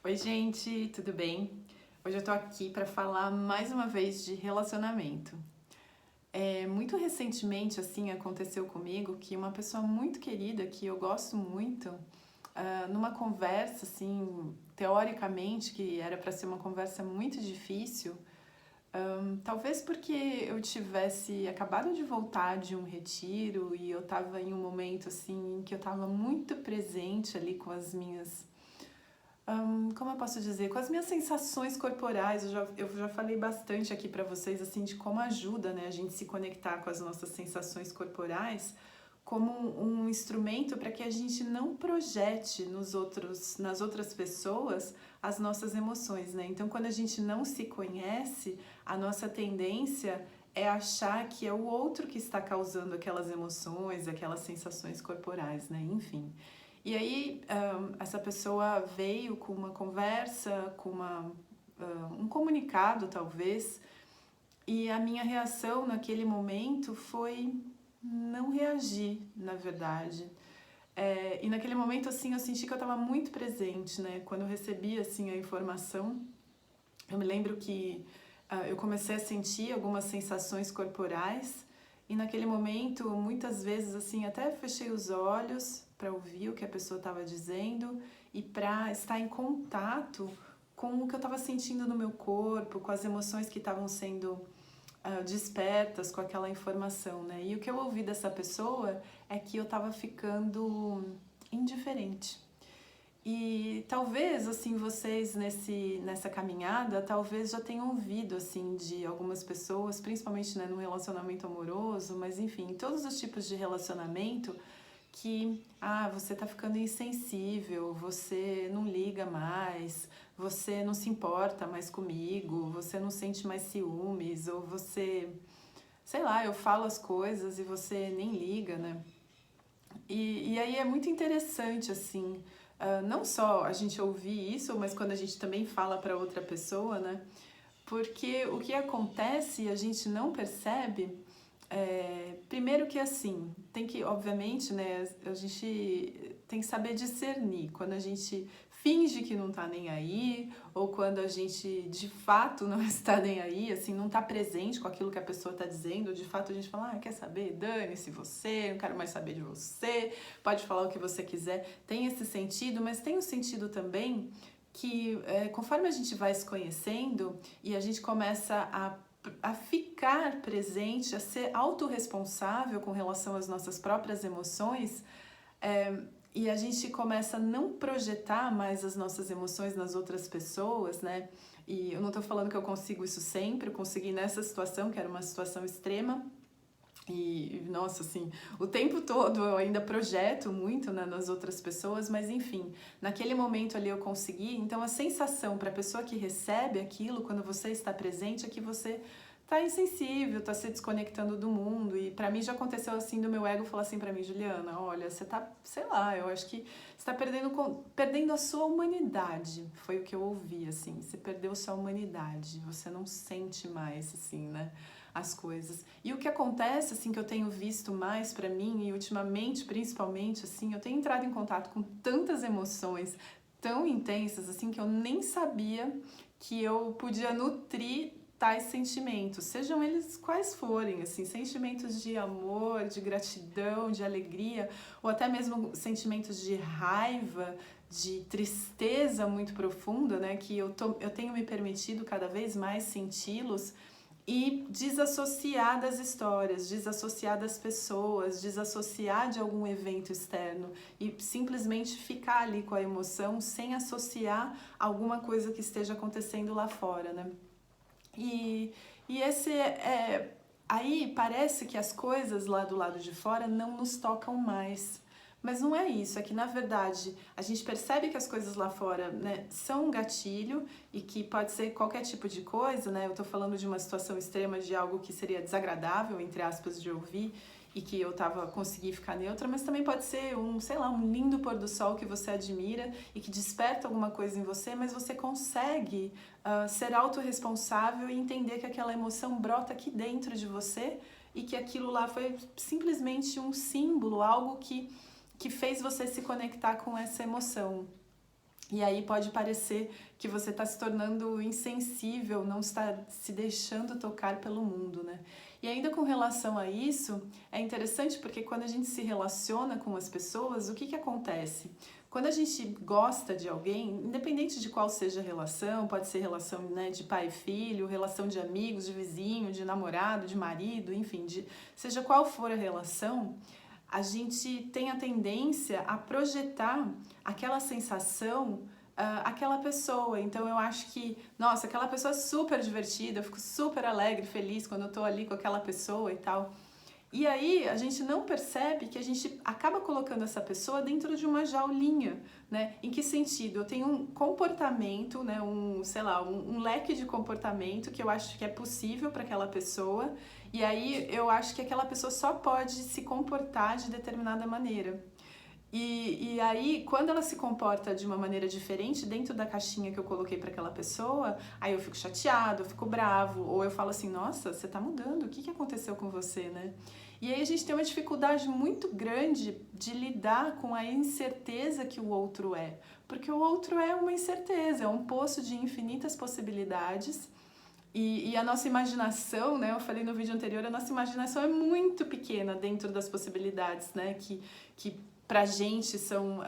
Oi, gente, tudo bem? Hoje eu tô aqui para falar mais uma vez de relacionamento. Muito recentemente, assim, aconteceu comigo que uma pessoa muito querida, que eu gosto muito, numa conversa, assim, teoricamente, que era para ser uma conversa muito difícil, talvez porque eu tivesse acabado de voltar de um retiro e eu tava em um momento, assim, em que eu tava muito presente ali com as minhas como eu posso dizer, com as minhas sensações corporais, eu já falei bastante aqui pra vocês, assim, de como ajuda, né, a gente se conectar com as nossas sensações corporais como um instrumento para que a gente não projete nas outras pessoas as nossas emoções, né? Então, quando a gente não se conhece, a nossa tendência é achar que é o outro que está causando aquelas emoções, aquelas sensações corporais, né? Enfim. E aí, essa pessoa veio com uma conversa, com um comunicado, talvez, e a minha reação naquele momento foi não reagir, na verdade. E naquele momento, assim, eu senti que eu estava muito presente, né? Quando eu recebi, assim, a informação, eu me lembro que eu comecei a sentir algumas sensações corporais e naquele momento, muitas vezes, assim, até fechei os olhos para ouvir o que a pessoa estava dizendo e para estar em contato com o que eu estava sentindo no meu corpo, com as emoções que estavam sendo despertas com aquela informação, né? E o que eu ouvi dessa pessoa é que eu estava ficando indiferente. E talvez, assim, vocês nessa caminhada, talvez já tenham ouvido, assim, de algumas pessoas, principalmente, né, no relacionamento amoroso, mas enfim, em todos os tipos de relacionamento, que, você tá ficando insensível, você não liga mais, você não se importa mais comigo, você não sente mais ciúmes, ou você, sei lá, eu falo as coisas e você nem liga, né? E aí é muito interessante, assim, não só a gente ouvir isso, mas quando a gente também fala para outra pessoa, né? Porque o que acontece e a gente não percebe, primeiro que assim, tem que, obviamente, né, a gente tem que saber discernir quando a gente finge que não tá nem aí, ou quando a gente de fato não está nem aí, assim, não tá presente com aquilo que a pessoa tá dizendo, de fato a gente fala, quer saber? Dane-se você, não quero mais saber de você, pode falar o que você quiser. Tem esse sentido, mas tem um sentido também que conforme a gente vai se conhecendo e a gente começa a ficar presente, a ser autorresponsável com relação às nossas próprias emoções, e a gente começa a não projetar mais as nossas emoções nas outras pessoas, né? E eu não tô falando que eu consigo isso sempre, eu consegui nessa situação, que era uma situação extrema, e, nossa, assim, o tempo todo eu ainda projeto muito, né, nas outras pessoas, mas enfim, naquele momento ali eu consegui. Então a sensação para a pessoa que recebe aquilo, quando você está presente, é que você tá insensível, tá se desconectando do mundo. E para mim já aconteceu assim do meu ego falar assim para mim, Juliana, olha, você tá, sei lá, eu acho que você tá perdendo a sua humanidade. Foi o que eu ouvi, assim, você perdeu sua humanidade, você não sente mais, assim, né? As coisas. E o que acontece, assim, que eu tenho visto mais pra mim, e ultimamente, principalmente, assim, eu tenho entrado em contato com tantas emoções tão intensas, assim, que eu nem sabia que eu podia nutrir tais sentimentos, sejam eles quais forem, assim, sentimentos de amor, de gratidão, de alegria, ou até mesmo sentimentos de raiva, de tristeza muito profunda, né, que eu tenho me permitido cada vez mais senti-los, e desassociar das histórias, desassociar das pessoas, desassociar de algum evento externo e simplesmente ficar ali com a emoção sem associar alguma coisa que esteja acontecendo lá fora, né? E, e esse aí parece que as coisas lá do lado de fora não nos tocam mais. Mas não é isso, é que na verdade a gente percebe que as coisas lá fora, né, são um gatilho e que pode ser qualquer tipo de coisa, né? Eu tô falando de uma situação extrema, de algo que seria desagradável, entre aspas, de ouvir e que eu consegui ficar neutra, mas também pode ser sei lá, um lindo pôr do sol que você admira e que desperta alguma coisa em você, mas você consegue ser autorresponsável e entender que aquela emoção brota aqui dentro de você e que aquilo lá foi simplesmente um símbolo, algo que fez você se conectar com essa emoção. E aí pode parecer que você está se tornando insensível, não está se deixando tocar pelo mundo, né? E ainda com relação a isso, é interessante porque quando a gente se relaciona com as pessoas, o que que acontece? Quando a gente gosta de alguém, independente de qual seja a relação, pode ser relação, né, de pai e filho, relação de amigos, de vizinho, de namorado, de marido, enfim, seja qual for a relação, a gente tem a tendência a projetar aquela sensação, aquela pessoa. Então eu acho que, nossa, aquela pessoa é super divertida, eu fico super alegre, feliz quando eu tô ali com aquela pessoa e tal. E aí a gente não percebe que a gente acaba colocando essa pessoa dentro de uma jaulinha, né? Em que sentido? Eu tenho um comportamento, né? Sei lá, um leque de comportamento que eu acho que é possível para aquela pessoa, e aí eu acho que aquela pessoa só pode se comportar de determinada maneira. E aí, quando ela se comporta de uma maneira diferente dentro da caixinha que eu coloquei para aquela pessoa, aí eu fico chateado, eu fico bravo, ou eu falo assim, nossa, você tá mudando, o que que aconteceu com você, né? E aí a gente tem uma dificuldade muito grande de lidar com a incerteza que o outro é, porque o outro é uma incerteza, é um poço de infinitas possibilidades. E a nossa imaginação, né? Eu falei no vídeo anterior, a nossa imaginação é muito pequena dentro das possibilidades, né? Que pra gente são,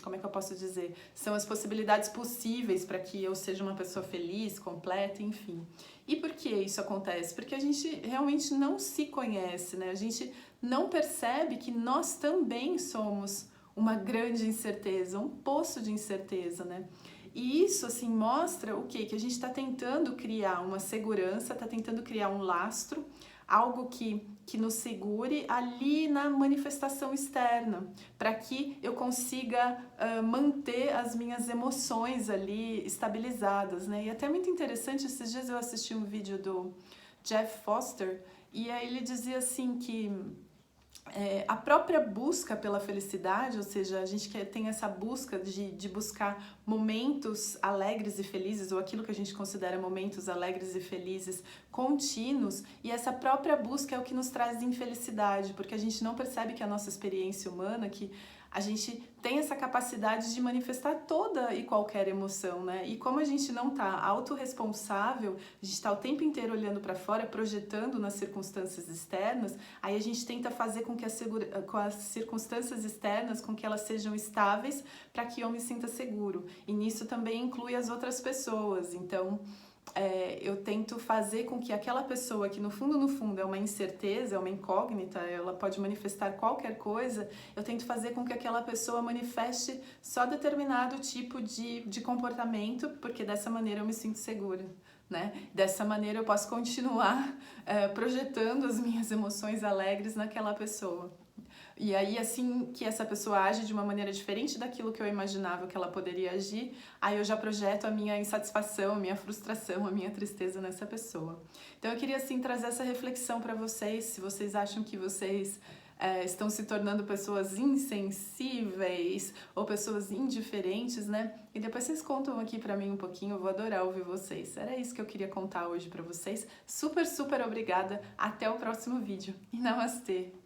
como é que eu posso dizer? São as possibilidades possíveis para que eu seja uma pessoa feliz, completa, enfim. E por que isso acontece? Porque a gente realmente não se conhece, né? A gente não percebe que nós também somos uma grande incerteza, um poço de incerteza, né? E isso, assim, mostra o quê? Que a gente está tentando criar uma segurança, está tentando criar um lastro, algo que nos segure ali na manifestação externa, para que eu consiga manter as minhas emoções ali estabilizadas, né? E até muito interessante, esses dias eu assisti um vídeo do Jeff Foster, e aí ele dizia assim que a própria busca pela felicidade, ou seja, a gente tem essa busca de buscar momentos alegres e felizes, ou aquilo que a gente considera momentos alegres e felizes contínuos, e essa própria busca é o que nos traz infelicidade, porque a gente não percebe que a nossa experiência humana, que a gente tem essa capacidade de manifestar toda e qualquer emoção, né? E como a gente não tá autorresponsável, a gente tá o tempo inteiro olhando para fora, projetando nas circunstâncias externas, aí a gente tenta fazer com que com as circunstâncias externas, com que elas sejam estáveis para que eu me sinta seguro. E nisso também inclui as outras pessoas. Então, eu tento fazer com que aquela pessoa que no fundo é uma incerteza, é uma incógnita, ela pode manifestar qualquer coisa, eu tento fazer com que aquela pessoa manifeste só determinado tipo de comportamento, porque dessa maneira eu me sinto segura, né? Dessa maneira eu posso continuar projetando as minhas emoções alegres naquela pessoa. E aí, assim que essa pessoa age de uma maneira diferente daquilo que eu imaginava que ela poderia agir, aí eu já projeto a minha insatisfação, a minha frustração, a minha tristeza nessa pessoa. Então eu queria, assim, trazer essa reflexão para vocês, se vocês acham que vocês estão se tornando pessoas insensíveis ou pessoas indiferentes, né? E depois vocês contam aqui pra mim um pouquinho, eu vou adorar ouvir vocês. Era isso que eu queria contar hoje pra vocês. Super, super obrigada. Até o próximo vídeo. E namastê!